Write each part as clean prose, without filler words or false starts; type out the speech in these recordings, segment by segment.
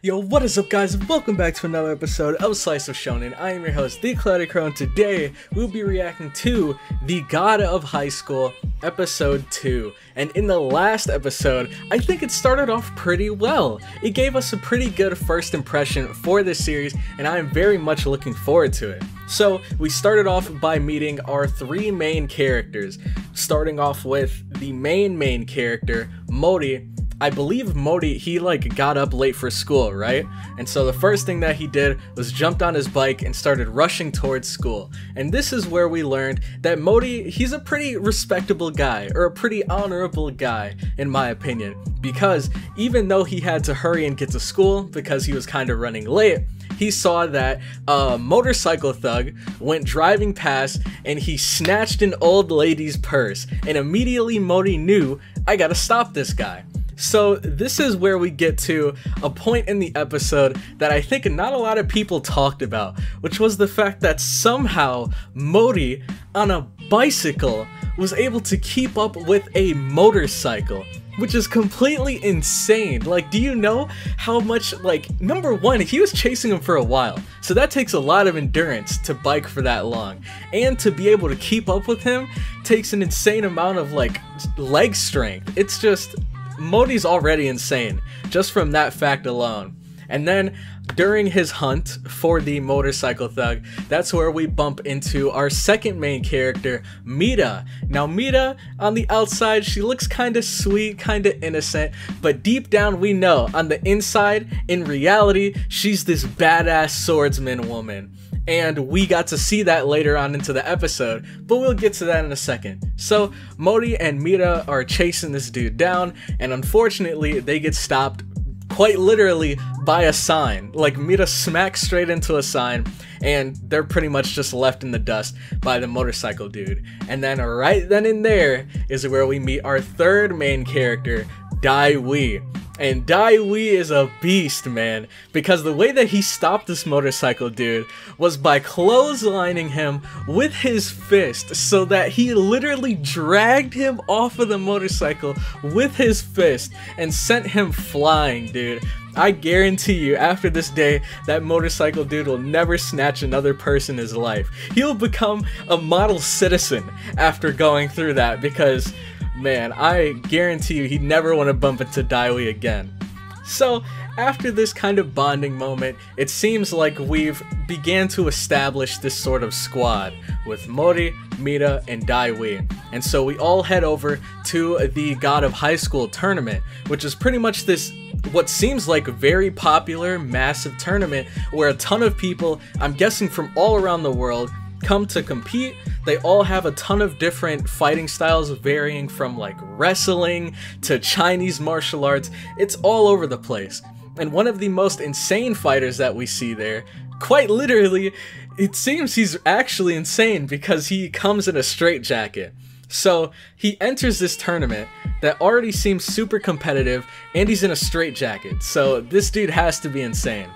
Yo, what is up guys, and welcome back to another episode of Slice of Shonen. I am your host, The Cloudy Crow, and today we'll be reacting to The God of High School, Episode 2. And in the last episode, I think it started off pretty well. It gave us a pretty good first impression for this series, and I am very much looking forward to it. So, we started off by meeting our three main characters, starting off with the main character, Mori. I believe Mori, he got up late for school, right? And so the first thing that he did was jumped on his bike and started rushing towards school. And this is where we learned that Mori, he's a pretty respectable guy, or a pretty honorable guy, in my opinion. Because even though he had to hurry and get to school because he was kind of running late, he saw that a motorcycle thug went driving past and he snatched an old lady's purse. And immediately Mori knew, I gotta stop this guy. So this is where we get to a point in the episode that I think not a lot of people talked about, which was the fact that somehow Mori on a bicycle was able to keep up with a motorcycle, which is completely insane. Like, do you know how much, number one, he was chasing him for a while, so that takes a lot of endurance to bike for that long, and to be able to keep up with him takes an insane amount of leg strength. It's just, Mori's already insane, just from that fact alone. And then, during his hunt for the motorcycle thug, that's where we bump into our second main character, Mita. Now Mita, on the outside, she looks kinda sweet, kinda innocent, but deep down we know, on the inside, in reality, she's this badass swordsman woman. And we got to see that later on into the episode, but we'll get to that in a second. So, Mori and Mita are chasing this dude down, and unfortunately, they get stopped quite literally by a sign. Mita smacks straight into a sign, and they're pretty much just left in the dust by the motorcycle dude. And then right then and there is where we meet our third main character, Daiwi. And Daiwi is a beast, man, because the way that he stopped this motorcycle dude was by clotheslining him with his fist, so that he literally dragged him off of the motorcycle with his fist and sent him flying, dude. I guarantee you, after this day, that motorcycle dude will never snatch another purse in his life. He'll become a model citizen after going through that, because man, I guarantee you he'd never want to bump into Daiwi again. So, after this kind of bonding moment, it seems like we've began to establish this sort of squad with Mori, Mita, and Daiwi. And so we all head over to the God of High School tournament, which is pretty much this, what seems like a very popular, massive tournament where a ton of people, I'm guessing from all around the world, come to compete. They all have a ton of different fighting styles, varying from wrestling to Chinese martial arts. It's all over the place. And one of the most insane fighters that we see there, quite literally, it seems he's actually insane because he comes in a straitjacket. So he enters this tournament that already seems super competitive, and he's in a straitjacket. So this dude has to be insane.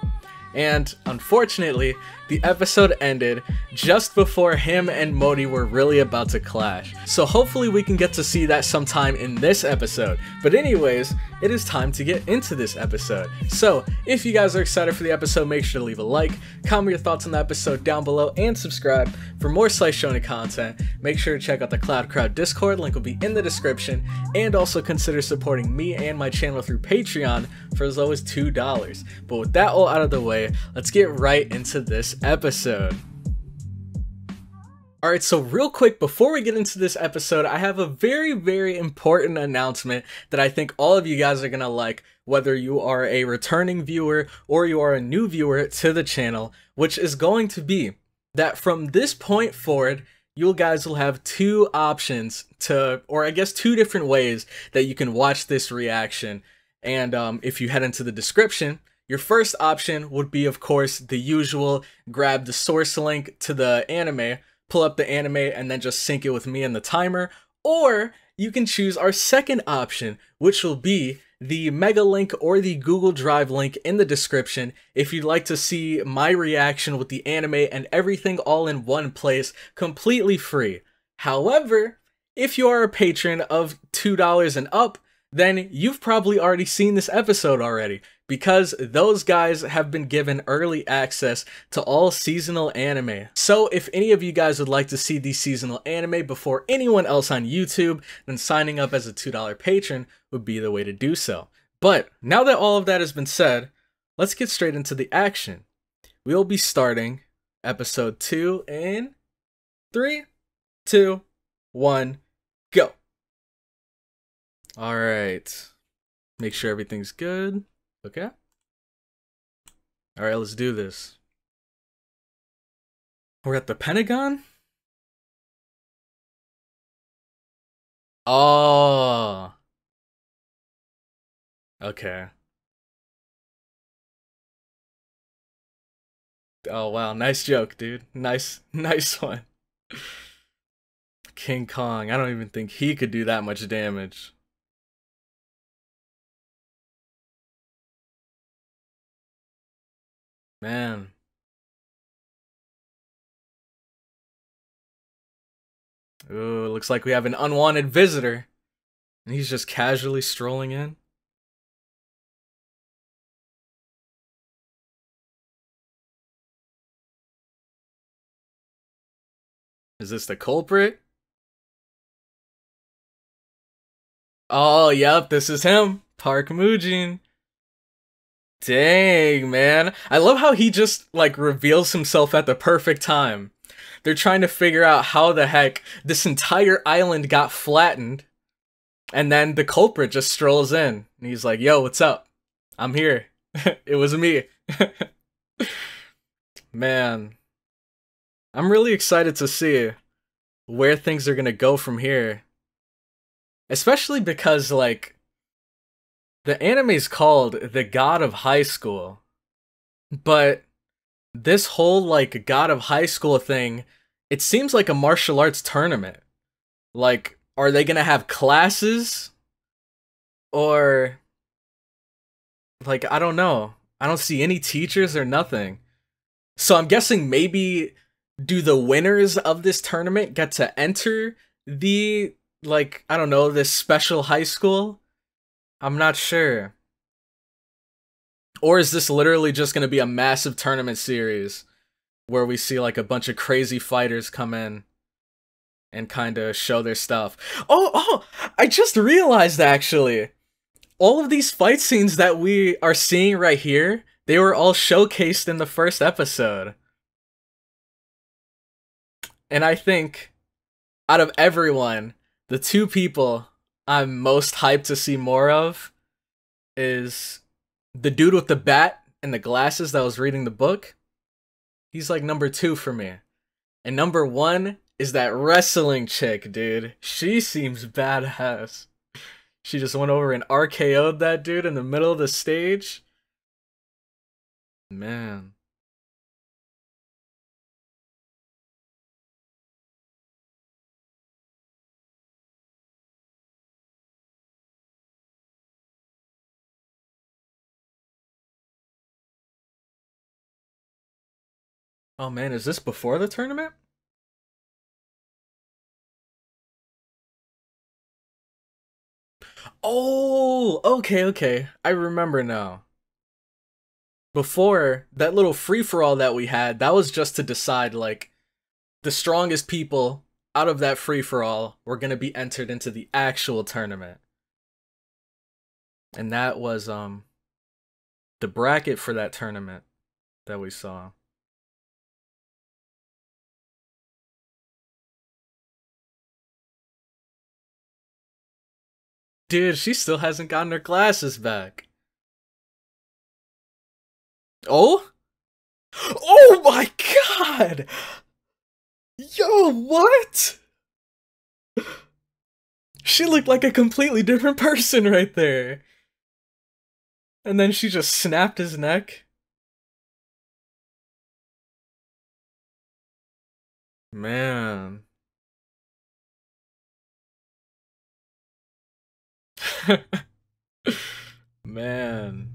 And unfortunately, the episode ended just before him and Mori were really about to clash. So hopefully we can get to see that sometime in this episode. But anyways, it is time to get into this episode. So if you guys are excited for the episode, make sure to leave a like, comment your thoughts on the episode down below, and subscribe for more Slice Shonen content. Make sure to check out the Cloud Crowd Discord, link will be in the description, and also consider supporting me and my channel through Patreon for as low as $2. But with that all out of the way, let's get right into this episode. Alright, so real quick, before we get into this episode, I have a very important announcement that I think all of you guys are gonna like, whether you are a returning viewer or you are a new viewer to the channel, which is going to be that from this point forward, you guys will have two options to, or I guess two different ways that you can watch this reaction. And if you head into the description, your first option would be, of course, the usual grab the source link to the anime, pull up the anime, and then just sync it with me and the timer. Or you can choose our second option, which will be the mega link or the Google Drive link in the description if you'd like to see my reaction with the anime and everything all in one place, completely free. However, if you are a patron of $2 and up, then you've probably already seen this episode already, because those guys have been given early access to all seasonal anime. So if any of you guys would like to see the seasonal anime before anyone else on YouTube, then signing up as a $2 patron would be the way to do so. But now that all of that has been said, let's get straight into the action. We'll be starting episode 2 in 3, 2, 1, go. Alright. Make sure everything's good. Okay. Alright, let's do this. We're at the Pentagon? Oh. Okay. Oh wow, nice joke, dude. Nice one. King Kong, I don't even think he could do that much damage. Man. Ooh, looks like we have an unwanted visitor. And he's just casually strolling in. Is this the culprit? Oh, yep, this is him. Park Mujin. Dang, man. I love how he just, like, reveals himself at the perfect time. They're trying to figure out how the heck this entire island got flattened. And then the culprit just strolls in. And he's like, yo, what's up? I'm here. It was me. Man. I'm really excited to see where things are gonna go from here. Especially because, like, the anime's called The God of High School. But this whole, like, God of High School thing, it seems like a martial arts tournament. Like, are they gonna have classes? Or, like, I don't know. I don't see any teachers or nothing. So I'm guessing maybe do the winners of this tournament get to enter the, like, I don't know, this special high school? I'm not sure. Or is this literally just going to be a massive tournament series where we see, like, a bunch of crazy fighters come in and kind of show their stuff? Oh, I just realized, actually, all of these fight scenes that we are seeing right here, they were all showcased in the first episode. And I think, out of everyone, the two people I'm most hyped to see more of is the dude with the bat and the glasses that was reading the book. He's like number 2 for me. And number 1 is that wrestling chick, dude. She seems badass. She just went over and RKO'd that dude in the middle of the stage. Man. Oh man, is this before the tournament? Oh, okay. I remember now. Before, that little free-for-all that we had, that was just to decide, like, the strongest people out of that free-for-all were gonna be entered into the actual tournament. And that was, the bracket for that tournament that we saw. Dude, she still hasn't gotten her glasses back. Oh? Oh my god! Yo, what? She looked like a completely different person right there. And then she just snapped his neck. Man. Man.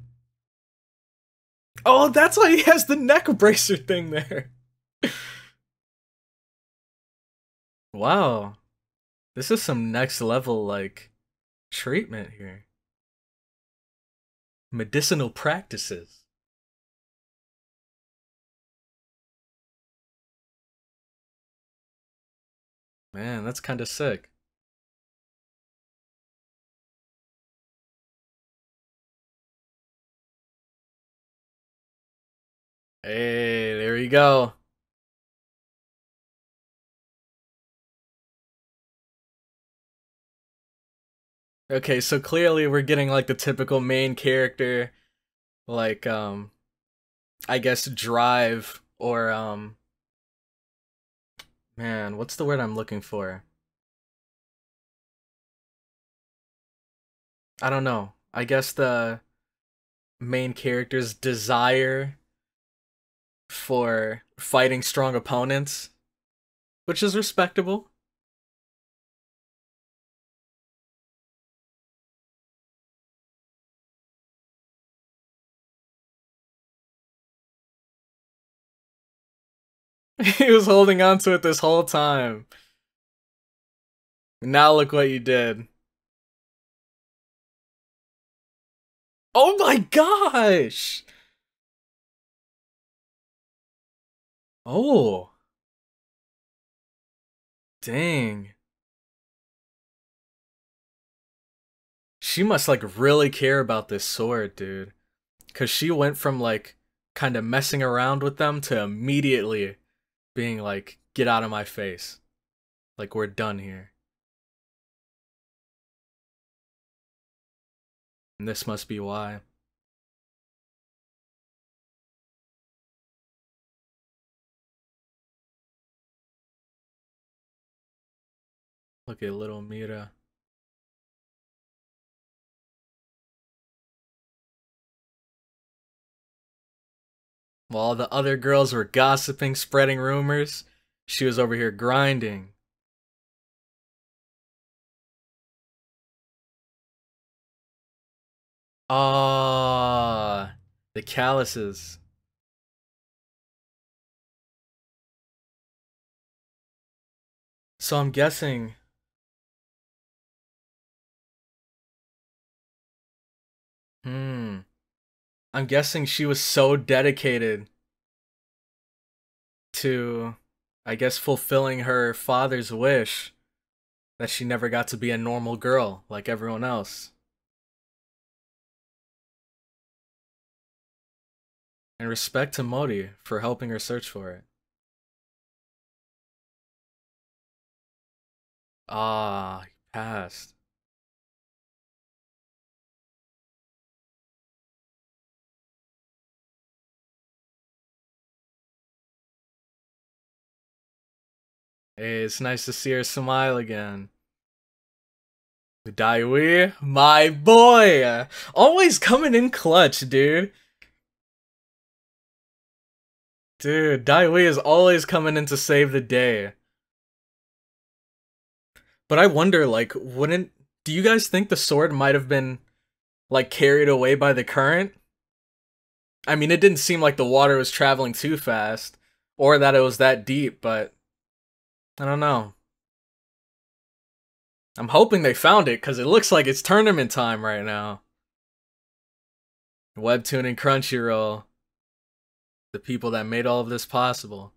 Oh, that's why he has the neck bracer thing there. Wow. This is some next level, like, treatment here. Medicinal practices. Man, that's kind of sick. Hey, there you go. Okay, so clearly we're getting like the typical main character, like I guess drive or man, what's the word I'm looking for? I don't know. I guess the main character's desire for fighting strong opponents, which is respectable. He was holding on to it this whole time. Now look what you did. Oh my gosh! Oh. Dang. She must like really care about this sword, dude. Cause she went from like kind of messing around with them to immediately being like, get out of my face. Like, we're done here. And this must be why. Look at little Mira. While the other girls were gossiping, spreading rumors, she was over here grinding. Ah, the calluses. So I'm guessing. Hmm. I'm guessing she was so dedicated to, I guess, fulfilling her father's wish that she never got to be a normal girl like everyone else. And respect to Modi for helping her search for it. Ah, he passed. Hey, it's nice to see her smile again. Daiwi, my boy! Always coming in clutch, dude. Dude, Daiwi is always coming in to save the day. But I wonder, like, wouldn't... Do you guys think the sword might have been, like, carried away by the current? I mean, it didn't seem like the water was traveling too fast, or that it was that deep, but... I don't know. I'm hoping they found it, because it looks like it's tournament time right now. Webtoon and Crunchyroll. The people that made all of this possible.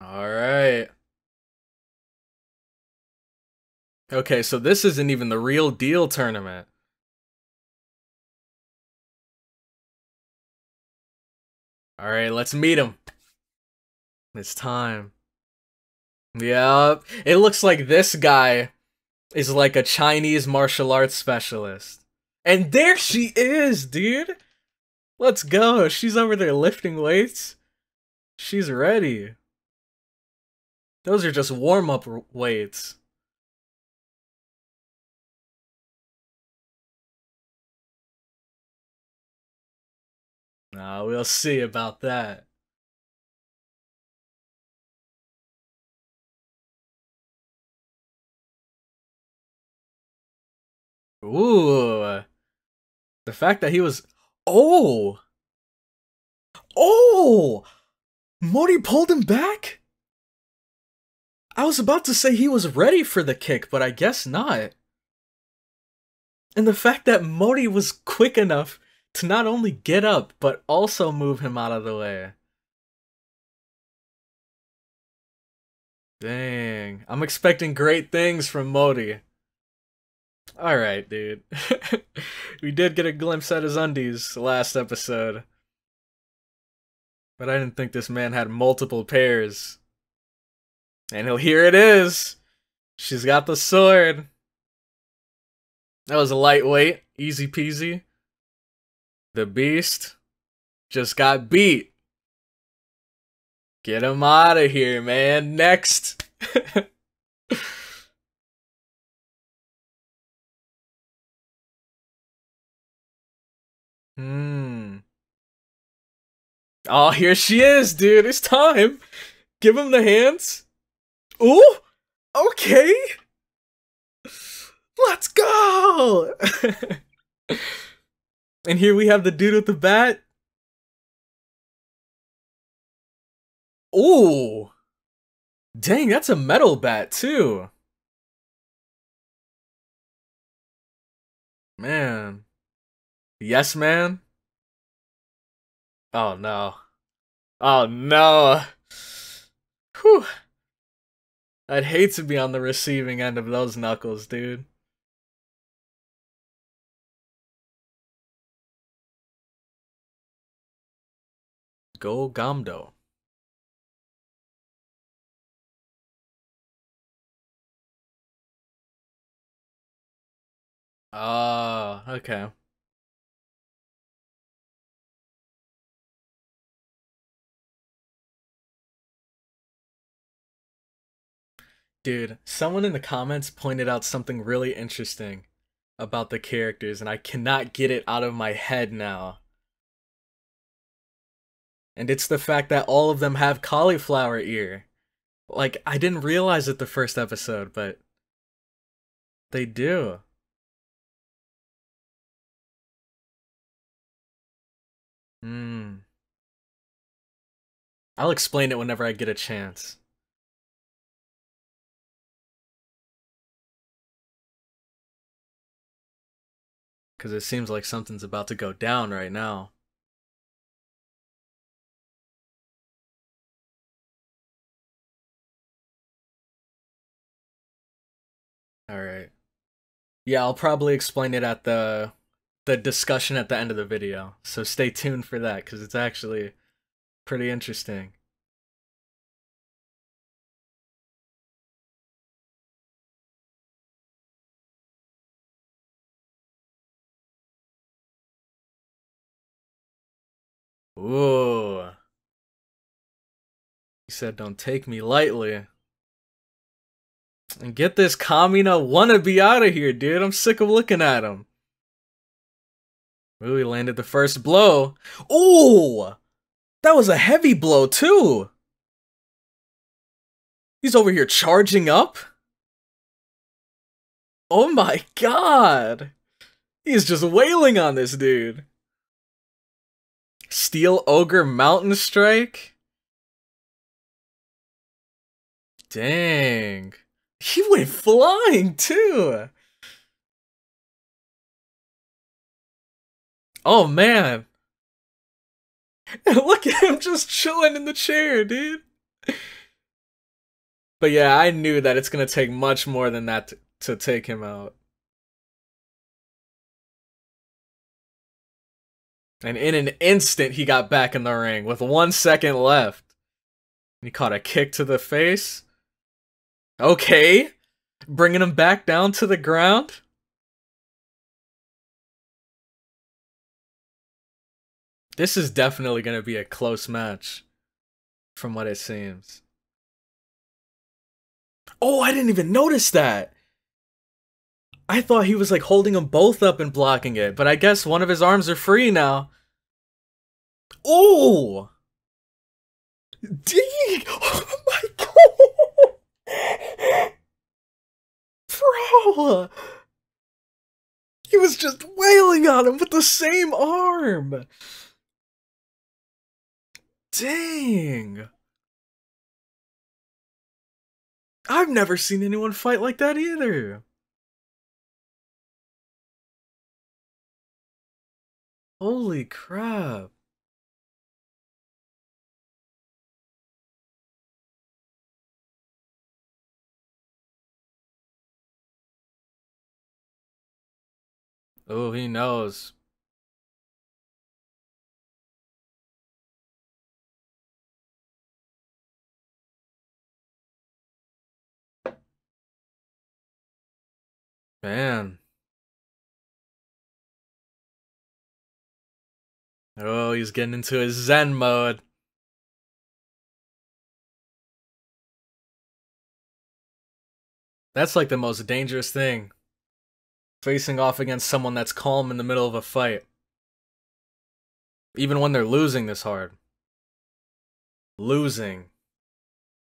Alright. Okay, so this isn't even the real deal tournament. Alright, let's meet him. It's time. Yep. It looks like this guy is like a Chinese martial arts specialist. And there she is, dude! Let's go. She's over there lifting weights. She's ready. Those are just warm-up weights. Nah, we'll see about that. Ooh. The fact that he was... Oh! Oh! Mori pulled him back? I was about to say he was ready for the kick, but I guess not. And the fact that Mori was quick enough to not only get up, but also move him out of the way. Dang. I'm expecting great things from Mori. Alright, dude. We did get a glimpse at his undies last episode. But I didn't think this man had multiple pairs. And here it is! She's got the sword. That was a lightweight. Easy peasy. The beast just got beat. Get him out of here, man. Next. Oh, here she is, dude. It's time. Give him the hands. Ooh. Okay. Let's go. And here we have the dude with the bat. Ooh. Dang, that's a metal bat, too. Man. Yes, man. Oh, no. Oh, no. Whew. I'd hate to be on the receiving end of those knuckles, dude. Go Gamdo. Ah, okay. Dude, someone in the comments pointed out something really interesting about the characters, and I cannot get it out of my head now. And it's the fact that all of them have cauliflower ear. Like, I didn't realize it the first episode, but they do. I'll explain it whenever I get a chance. Because it seems like something's about to go down right now. Alright. Yeah, I'll probably explain it at the discussion at the end of the video. So stay tuned for that, because it's actually pretty interesting. Ooh. He said, don't take me lightly. And get this Kamina wannabe out of here, dude. I'm sick of looking at him. Ooh, he landed the first blow. Ooh! That was a heavy blow, too. He's over here charging up. Oh my god. He's just wailing on this dude. Steel Ogre Mountain Strike? Dang. He went flying, too! Oh, man. Look at him just chilling in the chair, dude. But yeah, I knew that it's gonna take much more than that to take him out. And in an instant, he got back in the ring with 1 second left. He caught a kick to the face. Okay. Bringing him back down to the ground. This is definitely going to be a close match, from what it seems. Oh, I didn't even notice that. I thought he was like holding them both up and blocking it, but I guess one of his arms are free now. Oh! Dang! Oh my god! Bro! He was just wailing on him with the same arm! Dang! I've never seen anyone fight like that either. Holy crap. Oh, he knows. Man. Oh, he's getting into his Zen mode. That's like the most dangerous thing. Facing off against someone that's calm in the middle of a fight. Even when they're losing this hard. Losing.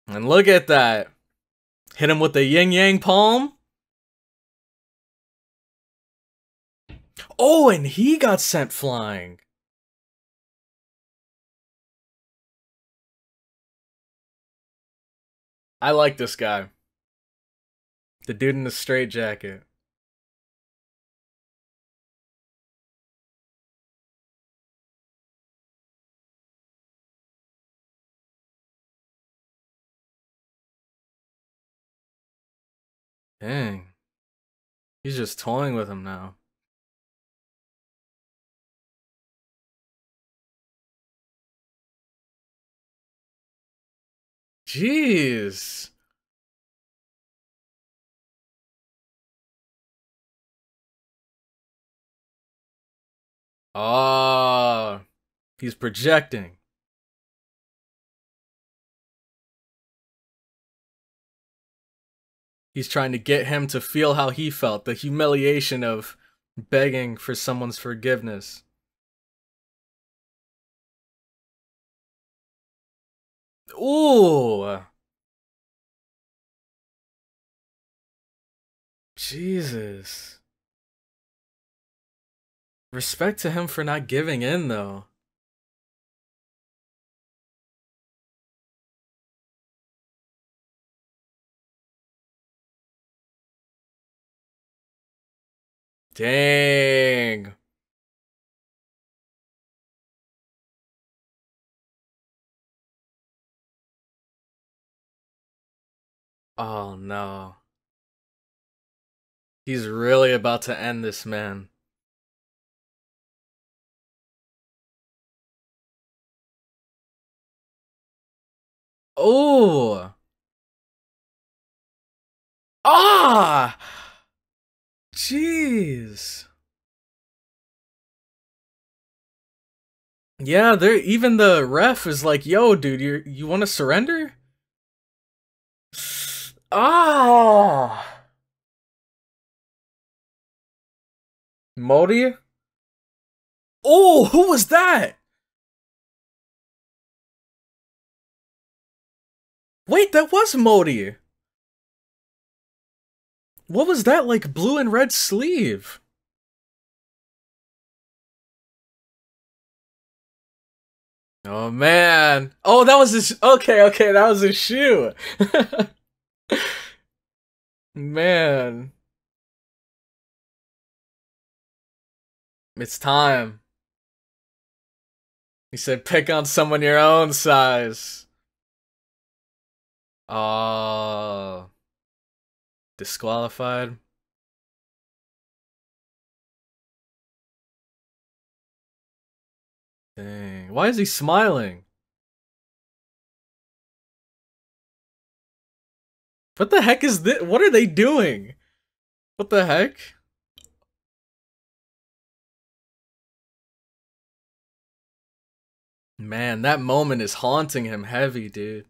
And look at that. Hit him with the yin-yang palm. Oh, and he got sent flying. I like this guy. The dude in the straitjacket. Dang. He's just toying with him now. Jeez. Ah, he's projecting. He's trying to get him to feel how he felt, the humiliation of begging for someone's forgiveness. Ooh. Jesus. Respect to him for not giving in, though. Dang. Oh no. He's really about to end this man. Oh. Ah. Jeez. Yeah, there. Even the ref is like, "Yo, dude, you want to surrender?" Ah. Modi? Oh, who was that? Wait, that was Modi. What was that, like blue and red sleeve? Oh man. Oh, that was his. Okay, that was his shoe. Man. It's time. He said, pick on someone your own size. Oh. Disqualified. Dang. Why is he smiling? What the heck is this? What are they doing? What the heck? Man, that moment is haunting him heavy, dude.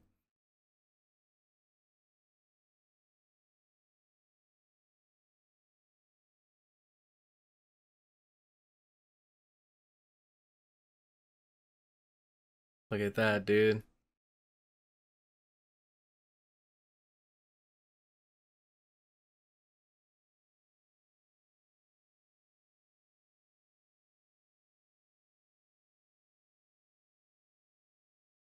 Look at that, dude.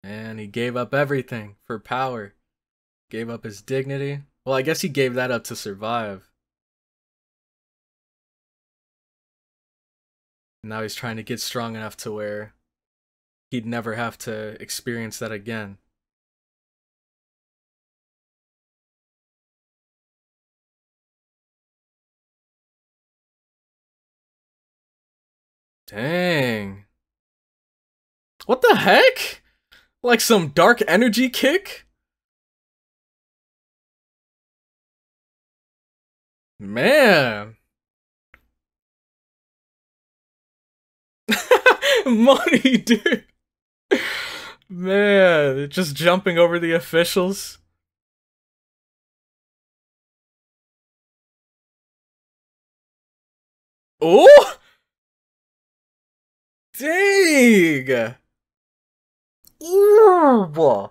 Man, he gave up everything for power. Gave up his dignity. Well, I guess he gave that up to survive. Now he's trying to get strong enough to where he'd never have to experience that again. Dang. What the heck? Like some dark energy kick? Man. Money, dude. Man, just jumping over the officials. Oh! Dang! Ooh.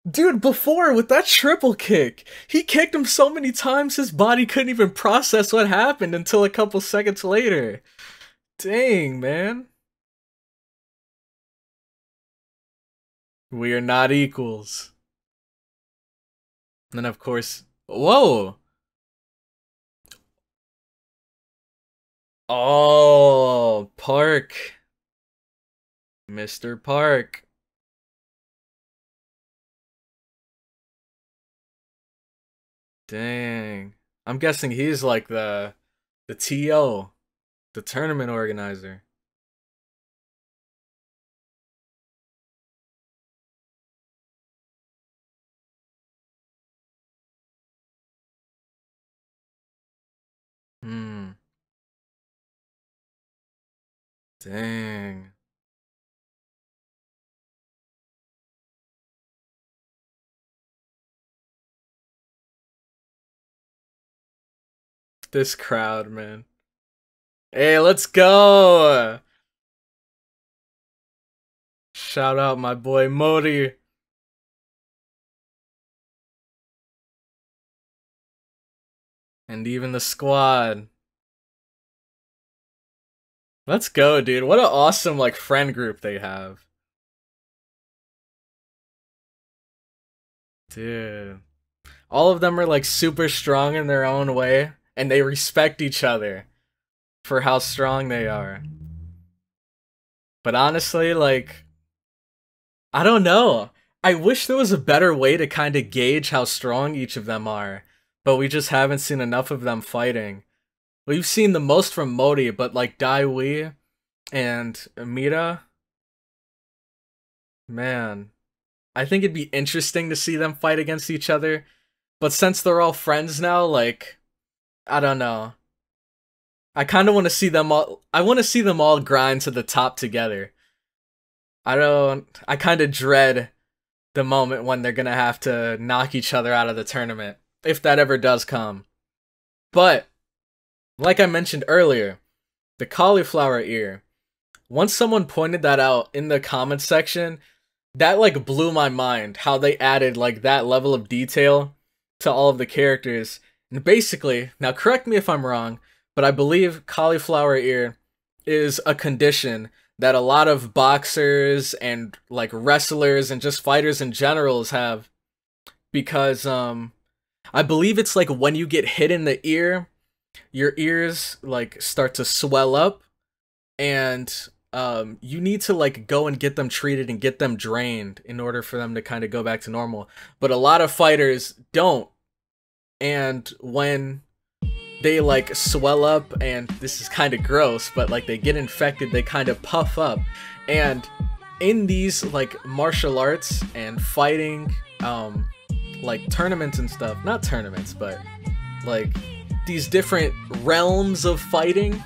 Dude, before, with that triple kick, he kicked him so many times his body couldn't even process what happened until a couple seconds later. Dang, man. We are not equals. And then, of course... Whoa! Oh, Park. Mr. Park. Dang. I'm guessing he's like the TO, the tournament organizer. Dang. This crowd, man. Hey, let's go! Shout out my boy Modi. And even the squad. Let's go, dude. What an awesome, like, friend group they have. Dude. All of them are, like, super strong in their own way. And they respect each other for how strong they are. But honestly, like, I don't know. I wish there was a better way to kind of gauge how strong each of them are. But we just haven't seen enough of them fighting. We've seen the most from Modi, but like Daiwi and Amita, man, I think it'd be interesting to see them fight against each other. But since they're all friends now, like, I don't know. I kind of want to see them all. I want to see them all grind to the top together. I kind of dread the moment when they're gonna have to knock each other out of the tournament, if that ever does come. But like I mentioned earlier, the cauliflower ear. Once someone pointed that out in the comments section, that like blew my mind how they added like that level of detail to all of the characters. And basically, now correct me if I'm wrong, but I believe cauliflower ear is a condition that a lot of boxers and like wrestlers and just fighters in generals have, because I believe it's like when you get hit in the ear, your ears like start to swell up, and you need to like go and get them treated and get them drained in order for them to kind of go back to normal. But a lot of fighters don't, and when they like swell up, and this is kind of gross, but like they get infected, they kind of puff up. And in these like martial arts and fighting like tournaments and stuff, not tournaments, but like these different realms of fighting,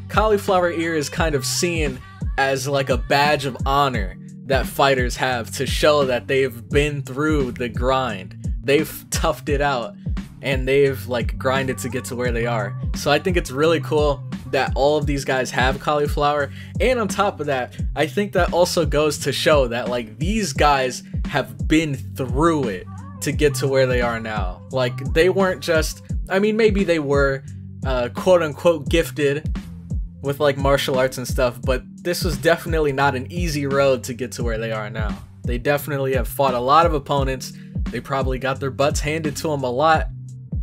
cauliflower ear is kind of seen as like a badge of honor that fighters have to show that they've been through the grind, they've toughed it out, and they've like grinded to get to where they are. So I think it's really cool that all of these guys have cauliflower, and on top of that, I think that also goes to show that like these guys have been through it to get to where they are now. Like they weren't just, I mean, maybe they were quote-unquote gifted with like martial arts and stuff, but this was definitely not an easy road to get to where they are now. They definitely have fought a lot of opponents. They probably got their butts handed to them a lot.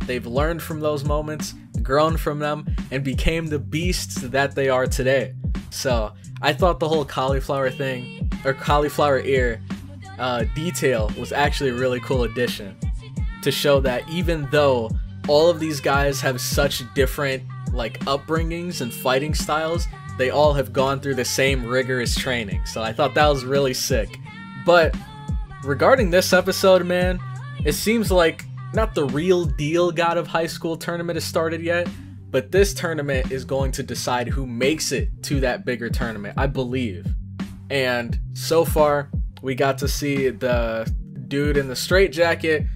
They've learned from those moments, grown from them, and became the beasts that they are today. So I thought the whole cauliflower thing, or cauliflower ear detail, was actually a really cool addition to show that even though all of these guys have such different like upbringings and fighting styles, they all have gone through the same rigorous training. So I thought that was really sick. But regarding this episode, man, it seems like not the real deal God of High School tournament has started yet, but this tournament is going to decide who makes it to that bigger tournament, I believe. And so far, we got to see the dude in the straitjacket.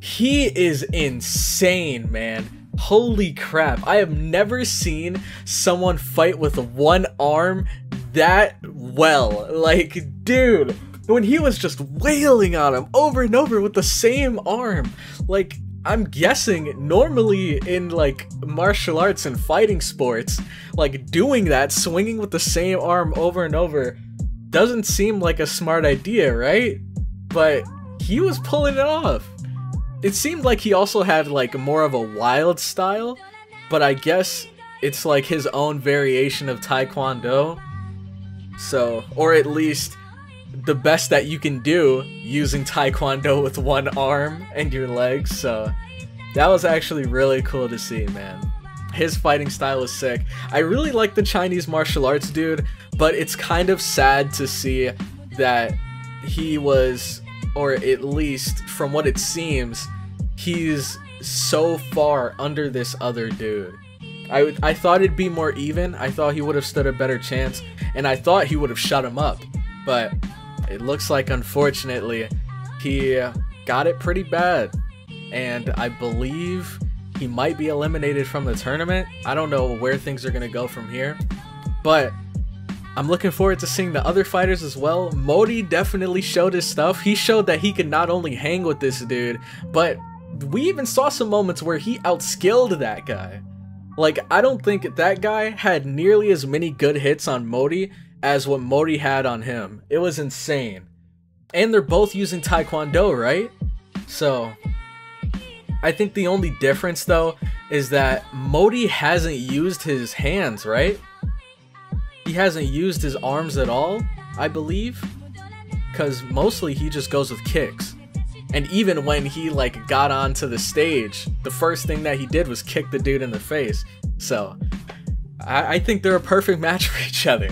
He is insane, man. Holy crap. I have never seen someone fight with one arm that well. Like, dude, when he was just wailing on him over and over with the same arm, like, I'm guessing normally in like martial arts and fighting sports, like doing that, swinging with the same arm over and over, doesn't seem like a smart idea, right? But he was pulling it off. It seemed like he also had like more of a wild style, but I guess it's like his own variation of Taekwondo. So, or at least the best that you can do using Taekwondo with one arm and your legs. So that was actually really cool to see, man. His fighting style was sick. I really like the Chinese martial arts dude, but it's kind of sad to see that he was, or at least from what it seems, he's so far under this other dude. I thought it'd be more even. I thought he would have stood a better chance, and I thought he would have shut him up, but it looks like, unfortunately, he got it pretty bad, and I believe he might be eliminated from the tournament. I don't know where things are going to go from here, but I'm looking forward to seeing the other fighters as well. Modi definitely showed his stuff. He showed that he could not only hang with this dude, but we even saw some moments where he outskilled that guy. Like, I don't think that guy had nearly as many good hits on Modi as what Modi had on him. It was insane. And they're both using Taekwondo, right? So I think the only difference though is that Modi hasn't used his hands, right? He hasn't used his arms at all, I believe, because mostly he just goes with kicks. And even when he like got onto the stage, the first thing that he did was kick the dude in the face. So I think they're a perfect match for each other.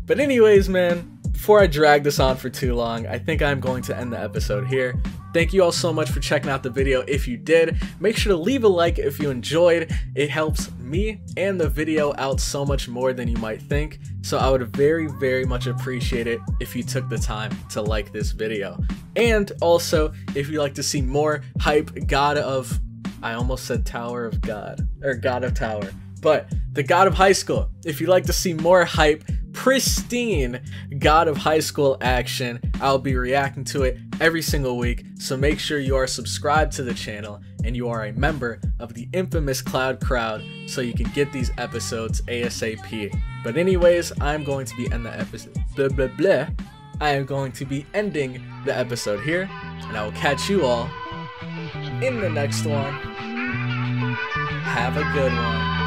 But anyways, man, before I drag this on for too long, I think I'm going to end the episode here. Thank you all so much for checking out the video. If you did, make sure to leave a like if you enjoyed. It helps me and the video out so much more than you might think. So I would very, very much appreciate it if you took the time to like this video. And also, if you'd like to see more hype God of... I almost said Tower of God, or God of Tower. But the God of High School, if you'd like to see more hype, pristine God of High School action, I'll be reacting to it every single week. So make sure you are subscribed to the channel and you are a member of the infamous Cloud Crowd so you can get these episodes ASAP. But anyways, I'm going to be ending the episode. I am going to be ending the episode here, and I will catch you all in the next one. Have a good one.